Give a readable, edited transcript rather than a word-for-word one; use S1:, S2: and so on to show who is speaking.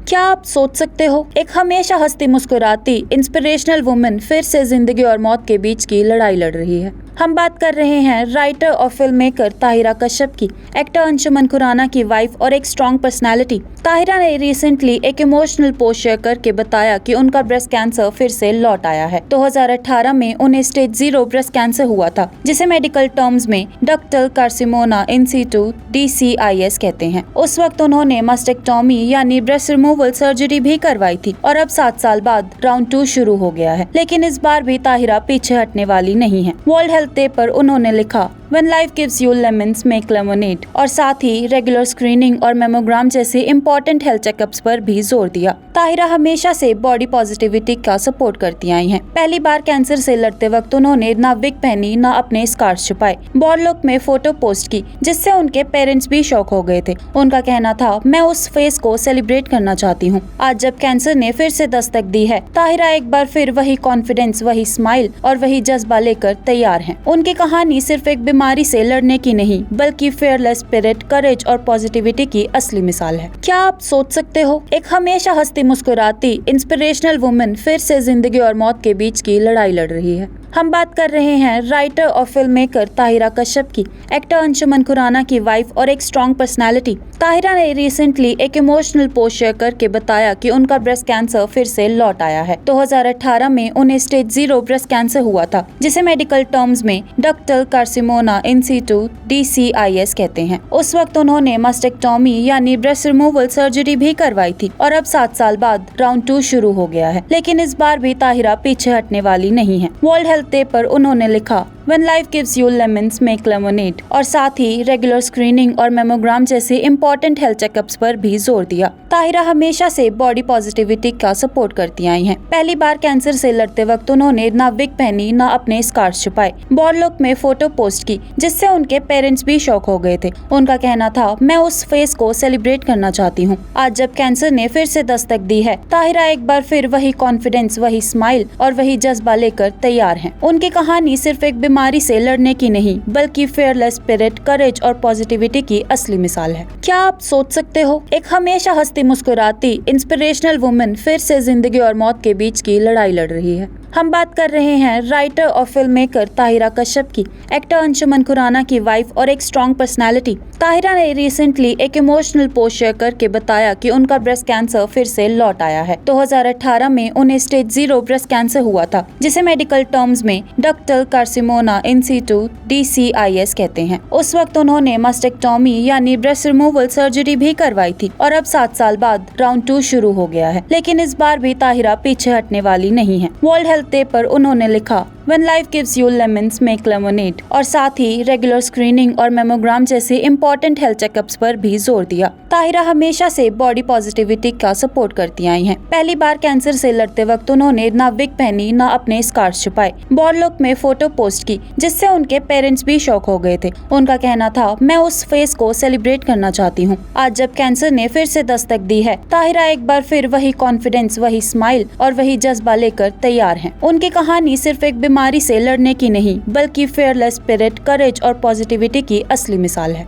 S1: क्या आप सोच सकते हो, एक हमेशा हंसती मुस्कुराती इंस्पिरेशनल वुमन फिर से जिंदगी और मौत के बीच की लड़ाई लड़ रही है। हम बात कर रहे हैं राइटर और फिल्म मेकर ताहिरा कश्यप की, एक्टर अंशुमन खुराना की वाइफ और एक स्ट्रॉन्ग पर्सनालिटी। ताहिरा ने रिसेंटली एक इमोशनल पोस्ट शेयर करके बताया कि उनका ब्रेस्ट कैंसर फिर से लौट आया है। 2018 में उन्हें स्टेज 0 ब्रेस्ट कैंसर हुआ था, जिसे मेडिकल टर्म्स में डक्टल कार्सिनोमा इन सिटू DCIS कहते हैं। उस वक्त उन्होंने मास्टेक्टोमी यानी ब्रेस्ट रिमूवल सर्जरी भी करवाई थी और अब 7 साल बाद राउंड 2 शुरू हो गया है। लेकिन इस बार भी ताहिरा पीछे हटने वाली नहीं है। वर्ल्ड हेल्थ डे पर उन्होंने लिखा, When life gives you lemons, make lemonade, और साथ ही रेगुलर स्क्रीनिंग और मेमोग्राम जैसे इम्पोर्टेंट हेल्थ चेकअप्स पर भी जोर दिया। ताहिरा हमेशा से बॉडी पॉजिटिविटी का सपोर्ट करती आई हैं। पहली बार कैंसर से लड़ते वक्त उन्होंने ना विग पहनी ना अपने स्कार्स छुपाए, बॉड लुक में फोटो पोस्ट की, जिससे उनके पेरेंट्स भी शॉक हो गए थे। उनका कहना था, मैं उस फेस को सेलिब्रेट करना चाहती हूँ। आज जब कैंसर ने फिर से दस्तक दी है, ताहिरा एक बार फिर वही कॉन्फिडेंस, वही स्माइल और वही जज्बा लेकर तैयार है। उनकी कहानी सिर्फ एक बीमारी से लड़ने की नहीं, बल्कि फेयरलेस स्पिरिट, करेज और पॉजिटिविटी की असली मिसाल है। क्या आप सोच सकते हो, एक हमेशा हंसती मुस्कुराती इंस्पिरेशनल वुमन फिर से जिंदगी और मौत के बीच की लड़ाई लड़ रही है। हम बात कर रहे हैं राइटर और फिल्म मेकर ताहिरा कश्यप की, एक्टर अंशुमन खुराना की वाइफ और एक स्ट्रॉन्ग पर्सनालिटी। ताहिरा ने रिसेंटली एक इमोशनल पोस्ट शेयर करके बताया कि उनका ब्रेस्ट कैंसर फिर से लौट आया है। 2018 में उन्हें स्टेज 0 ब्रेस्ट कैंसर हुआ था, जिसे मेडिकल टर्म्स में डक्टल कार्सिनोमा इन सिटू DCIS कहते हैं। उस वक्त उन्होंने मास्टेक्टोमी यानी ब्रेस्ट रिमूवल सर्जरी भी करवाई थी और अब 7 साल बाद राउंड 2 शुरू हो गया है। लेकिन इस बार भी ताहिरा पीछे हटने वाली नहीं है। वर्ल्ड हेल्थ डे पर उन्होंने लिखा, When life gives you lemons, make lemonade, और साथ ही रेगुलर स्क्रीनिंग और मेमोग्राम जैसे इम्पोर्टेंट हेल्थ चेकअप्स पर भी जोर दिया। ताहिरा हमेशा से बॉडी पॉजिटिविटी का सपोर्ट करती आई हैं। पहली बार कैंसर से लड़ते वक्त उन्होंने ना विग पहनी ना अपने स्कार्स छुपाए, बॉड लुक में फोटो पोस्ट की, जिससे उनके पेरेंट्स भी शॉक हो गए थे। उनका कहना था, मैं उस फेस को सेलिब्रेट करना चाहती हूँ। आज जब कैंसर ने फिर से दस्तक दी है, ताहिरा एक बार फिर वही कॉन्फिडेंस, वही स्माइल और वही जज्बा लेकर तैयार है। उनकी कहानी सिर्फ एक बीमारी से लड़ने की नहीं, बल्कि फेयरलेस स्पिरिट, करेज और पॉजिटिविटी की असली मिसाल है। क्या आप सोच सकते हो, एक हमेशा हंसती मुस्कुराती इंस्पिरेशनल वुमन फिर से जिंदगी और मौत के बीच की लड़ाई लड़ रही है। हम बात कर रहे हैं राइटर और फिल्म मेकर ताहिरा कश्यप की, एक्टर अंशुमन खुराना की वाइफ और एक स्ट्रॉन्ग पर्सनालिटी। ताहिरा ने रिसेंटली एक इमोशनल पोस्ट शेयर करके बताया कि उनका ब्रेस्ट कैंसर फिर से लौट आया है। 2018 में उन्हें स्टेज 0 ब्रेस्ट कैंसर हुआ था, जिसे मेडिकल टर्म्स में डक्टल कार्सिनोमा इन सिटू DCIS कहते हैं। उस वक्त उन्होंने मास्टेक्टोमी यानी ब्रेस्ट रिमूवल सर्जरी भी करवाई थी और अब 7 साल बाद राउंड 2 शुरू हो गया है। लेकिन इस बार भी ताहिरा पीछे हटने वाली नहीं है। वर्ल्ड हेल्थ डे पर उन्होंने लिखा, When life gives you lemons, make lemonade, और साथ ही रेगुलर स्क्रीनिंग और मेमोग्राम जैसे इम्पोर्टेंट हेल्थ चेकअप्स पर भी जोर दिया। ताहिरा हमेशा से बॉडी पॉजिटिविटी का सपोर्ट करती आई हैं। पहली बार कैंसर से लड़ते वक्त उन्होंने ना विग पहनी ना अपने स्कार्स छुपाए, बॉड लुक में फोटो पोस्ट की, जिससे उनके पेरेंट्स भी शॉक हो गए थे। उनका कहना था, मैं उस फेस को सेलिब्रेट करना चाहती हूँ। आज जब कैंसर ने फिर से दस्तक दी है, ताहिरा एक बार फिर वही कॉन्फिडेंस, वही स्माइल और वही जज्बा लेकर तैयार है। उनकी कहानी सिर्फ एक बीमारी से लड़ने की नहीं, बल्कि फेयरलेस स्पिरिट, करेज और पॉजिटिविटी की असली मिसाल है।